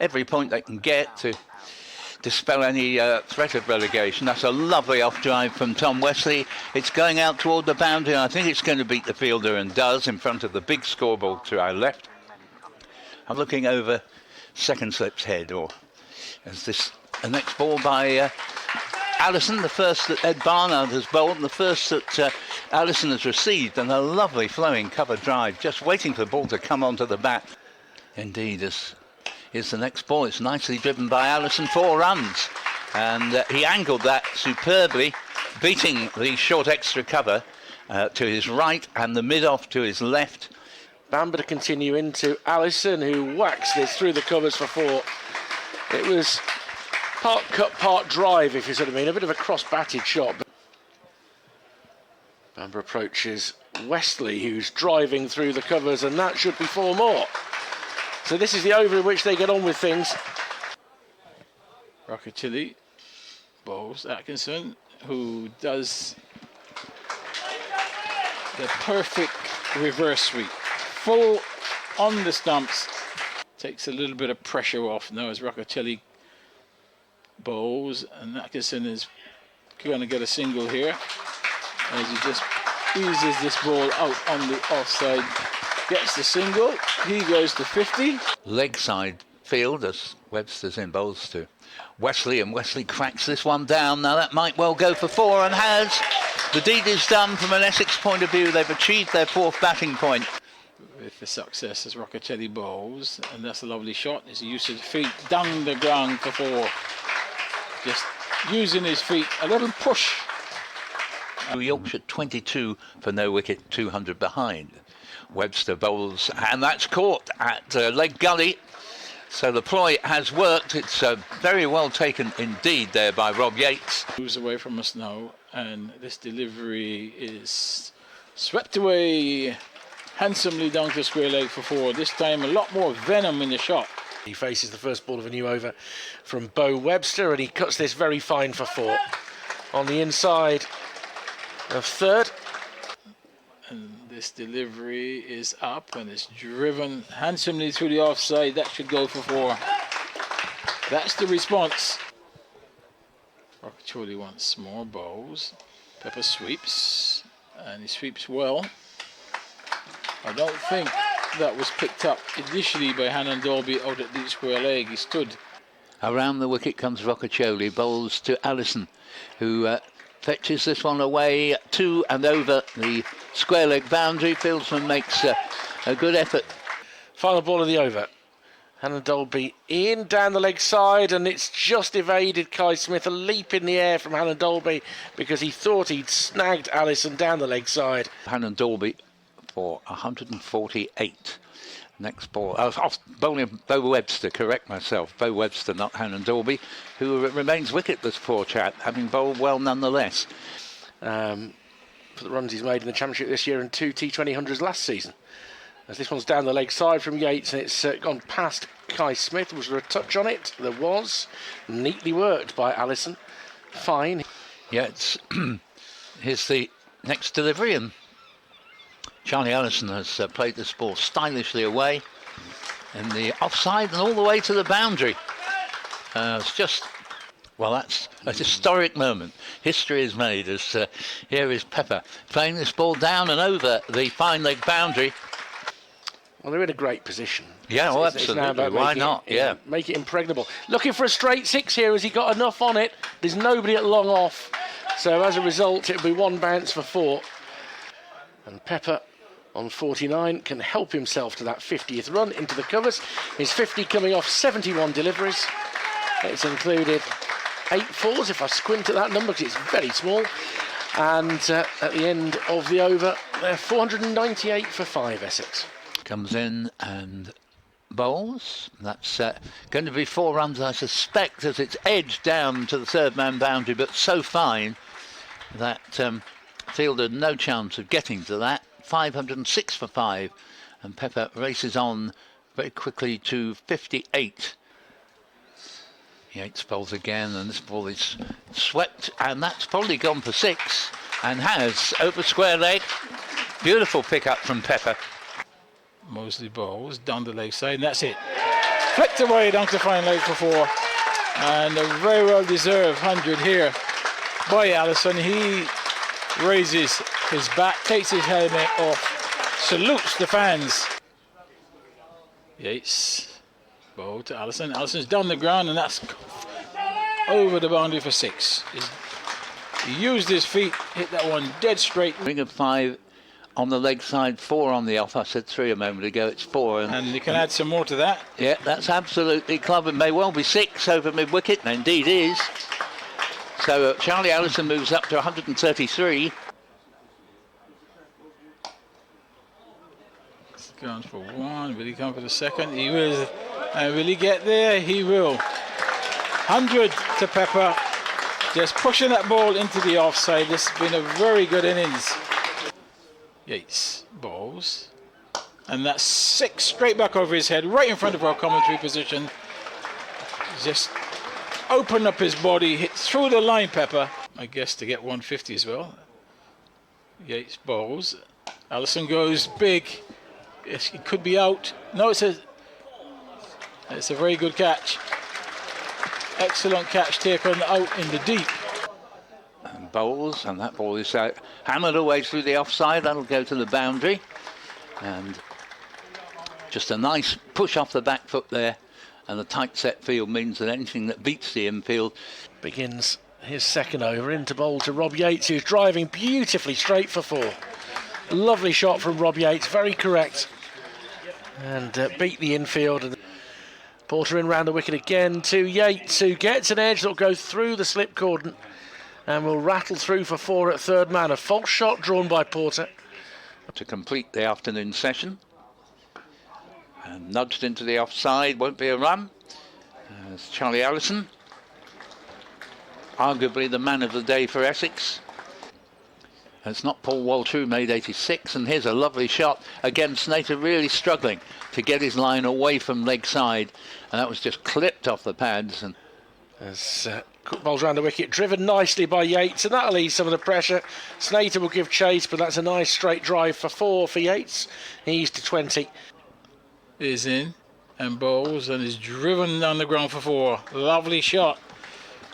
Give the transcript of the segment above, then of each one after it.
every point they can get to dispel any threat of relegation. That's a lovely off drive from Tom Wesley. It's going out toward the boundary. I think it's going to beat the fielder, and does, in front of the big scoreboard to our left. I'm looking over second slip's head, or as this the next ball by Allison, the first that Ed Barnard has bowled, and the first that Allison has received, and a lovely flowing cover drive, just waiting for the ball to come onto the bat. Indeed, as here's the next ball. It's nicely driven by Allison, 4 runs, and he angled that superbly, beating the short extra cover to his right and the mid-off to his left. Bamber to continue into Allison, who whacks this through the covers for 4. It was part cut, part drive, if you see what I mean. A bit of a cross-batted shot. Bamber approaches Wesley, who's driving through the covers, and that should be 4 more. So this is the over in which they get on with things. Rothesay bowls Atkinson, who does the perfect reverse sweep. Full on the stumps. Takes a little bit of pressure off now as Rothesay bowls, and Atkinson is going to get a single here as he just eases this ball out on the offside. Gets the single, he goes to 50. Leg side field as Webster's in bowls to Wesley, and Wesley cracks this one down. Now that might well go for 4, and has. The deed is done from an Essex point of view. They've achieved their 4th batting point. With the success as Rothesay bowls, and that's a lovely shot. His use of the feet down the ground for 4. Just using his feet, a little push. Yorkshire 22 for no wicket, 200 behind. Webster bowls, and that's caught at leg gully. So the ploy has worked. It's very well taken indeed there by Rob Yates. Moves away from us now, and this delivery is swept away handsomely down to square leg for 4. This time a lot more venom in the shot. He faces the first ball of a new over from Bo Webster, and he cuts this very fine for 4. On the inside of third. And this delivery is up, and it's driven handsomely through the offside. That should go for 4. That's the response. Rothesay wants more bowls. Pepper sweeps, and he sweeps well. I don't think that was picked up initially by Hannon Dolby out at deep square leg. He stood. Around the wicket comes Rothesay, bowls to Allison, who fetches this one away to and over the square leg boundary. Fieldsman makes a good effort. Final ball of the over. Hannon Dolby in down the leg side, and it's just evaded Kai Smith. A leap in the air from Hannon Dolby because he thought he'd snagged Allison down the leg side. Hannon Dolby for 148. Next ball, bowling Bo Webster, correct myself. Bo Webster, not Hannon Dolby, who remains wicketless, poor chap, having bowled well nonetheless. For the runs he's made in the Championship this year and 2 T20 hundreds last season. As this one's down the leg side from Yates, and it's gone past Kai Smith. Was there a touch on it? There was. Neatly worked by Allison. Fine. Yeah, it's here's the next delivery, and Charlie Allison has played this ball stylishly away in the offside and all the way to the boundary. It's just, well, that's a historic moment. History is made as here is Pepper playing this ball down and over the fine leg boundary. Well, they're in a great position. Yeah, well, absolutely. Why not? Yeah. Make it impregnable. Looking for a straight 6 here. Has he got enough on it? There's nobody at long off. So as a result, it'll be 1 bounce for 4. And Pepper on 49 can help himself to that 50th run into the covers. His 50 coming off 71 deliveries. It's included 8 fours, if I squint at that number, because it's very small. And at the end of the over, they're 498 for 5, Essex. Comes in and bowls. That's going to be 4 runs, I suspect, as it's edged down to the third man boundary, but so fine that fielder no chance of getting to that. 506 for 5, and Pepper races on very quickly to 58. Yates bowls again, and this ball is swept, and that's probably gone for 6, and has over square leg. Beautiful pick up from Pepper. Mousley bowls down the leg side, and that's it. flicked away down to fine leg for 4. And a very well deserved 100 here by Allison. He raises his bat, takes his helmet off, salutes the fans. Yates, ball to Allison. Allison's down the ground, and that's over the boundary for 6. He used his feet, hit that one dead straight. Ring of 5 on the leg side, 4 on the off. I said 3 a moment ago, it's 4. And you can add some more to that. Yeah, that's absolutely clever. It may well be 6 over mid-wicket, and indeed is. So Charlie Allison moves up to 133. Going for 1, will he come for the second? He will. And will he get there? He will. 100 to Pepper. Just pushing that ball into the offside. This has been a very good innings. Yates balls. And that's 6 straight back over his head, right in front of our commentary position. Just open up his body, hit through the line, Pepper. I guess to get 150 as well. Yates balls. Allison goes big. Yes, he could be out. No, it's a very good catch. Excellent catch taken out in the deep. And bowls, and that ball is hammered away through the offside. That'll go to the boundary. And just a nice push off the back foot there. And the tight set field means that anything that beats the infield Begins his second over into bowl to Rob Yates, who's driving beautifully straight for 4. Lovely shot from Rob Yates, very correct. And beat the infield. And Porter in round the wicket again to Yates, who gets an edge that'll go through the slip cordon and will rattle through for 4 at third man. A false shot drawn by Porter. to complete the afternoon session. And nudged into the offside, won't be a run. It's Charlie Allison, arguably the man of the day for Essex. It's not Paul Walter, who made 86, and here's a lovely shot. Again, Snater really struggling to get his line away from leg side, and that was just clipped off the pads. And as Cook bowls round the wicket, driven nicely by Yates, and that'll ease some of the pressure. Snater will give chase, but that's a nice straight drive for 4 for Yates. He's to 20. Is in and bowls and is driven down the ground for 4. Lovely shot.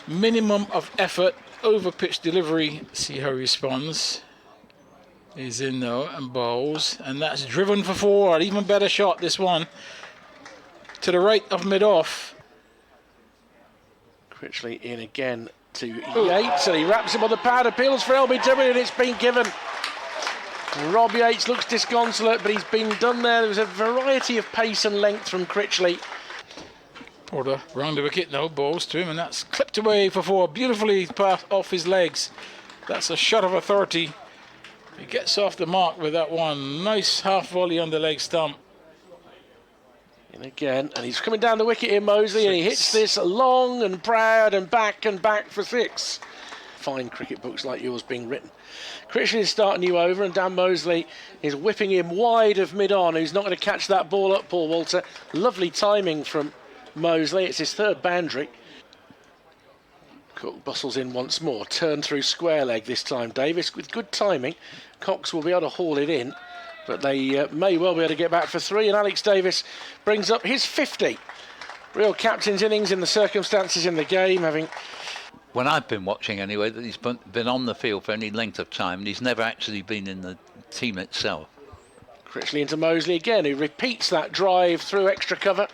Minimum of effort, over pitch delivery. See how he responds. He's in though and bowls, and that's driven for 4. Even better shot, this one. To the right of mid-off. Critchley in again to Yates, and he wraps him on the pad, appeals for LBW, and it's been given. Rob Yates looks disconsolate, but he's been done there. There was a variety of pace and length from Critchley. Porter round the wicket, no balls to him, and that's clipped away for 4. Beautifully passed off his legs. That's a shot of authority. He gets off the mark with that one. Nice half volley on the leg stump. In again, and he's coming down the wicket here, Mousley, and he hits this long and proud and back for 6. Fine cricket books like yours being written. Critchley is starting you over, and Dan Mousley is whipping him wide of mid-on. Who's not going to catch that ball up, Paul Walter. Lovely timing from Mousley. It's his third boundary. Cook bustles in once more. Turn through square leg this time, Davis, with good timing. Cox will be able to haul it in, but they may well be able to get back for 3, and Alex Davies brings up his 50. Real captain's innings in the circumstances in the game, having... when I've been watching anyway, that he's been on the field for any length of time, and he's never actually been in the team itself. Critchley into Mousley again, who repeats that drive through extra cover.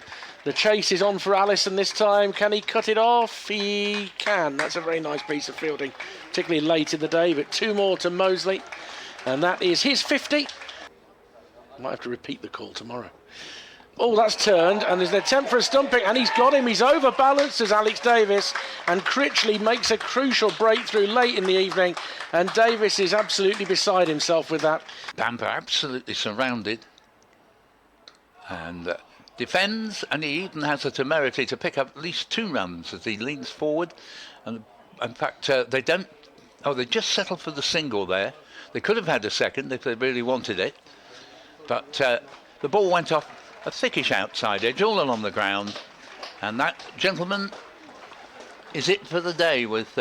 The chase is on for Allison this time. Can he cut it off? He can. That's a very nice piece of fielding, particularly late in the day, but 2 more to Mousley, and that is his 50. Might have to repeat the call tomorrow. Oh, that's turned, and there's an attempt for a stumping, and he's got him. He's overbalanced as Alex Davies, and Critchley makes a crucial breakthrough late in the evening, and Davies is absolutely beside himself with that. Bamber absolutely surrounded, and defends, and he even has the temerity to pick up at least 2 runs as he leans forward. And in fact, they just settled for the single there. They could have had a second if they really wanted it, but the ball went off a thickish outside edge all along the ground, and that, gentlemen, is it for the day, with